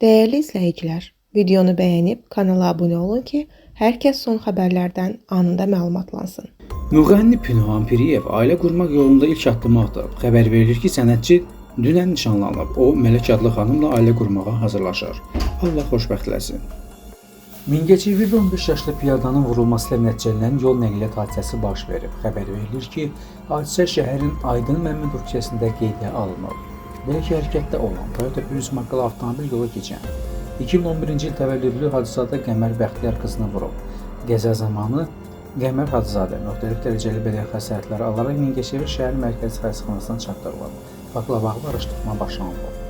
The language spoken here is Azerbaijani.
Değerli izləyicilər, videonu bəyənib kanala abunə olun ki, hər kəs son xəbərlərdən anında məlumatlansın. Müğənni Pünhan Piriyev ailə qurmaq yolunda ilk addımı atıb. Xəbər verilir ki, sənətçi dünən nişanlanıb. O, Mələk adlı xanımla ailə qurmağa hazırlaşır. Allah xoşbəxt eləsin. Mingəçevirdə 15 yaşlı piyadanın vurulması ilə nəticələnən yol nəqliyyat hadisəsi baş verib. Xəbər verilir ki, hadisə şəhərin Aydın Məmmədov küçəsində qeydə alınıb. Belə ki, hərəkətdə olan Toyota Prius markalı avtomobil yola keçən 2011-ci il təvəllüdlü Hacızadə Qəmər Bəxtiyar qızını vurub. Qəza zamanı Qəmər Hacızadə müxtəlif dərəcəli bədən xəsarətləri alaraq Mingəçevir şəhər mərkəzi xəstəxanasına çatdırılıb. Faktla bağlı araşdırma başlanılıb.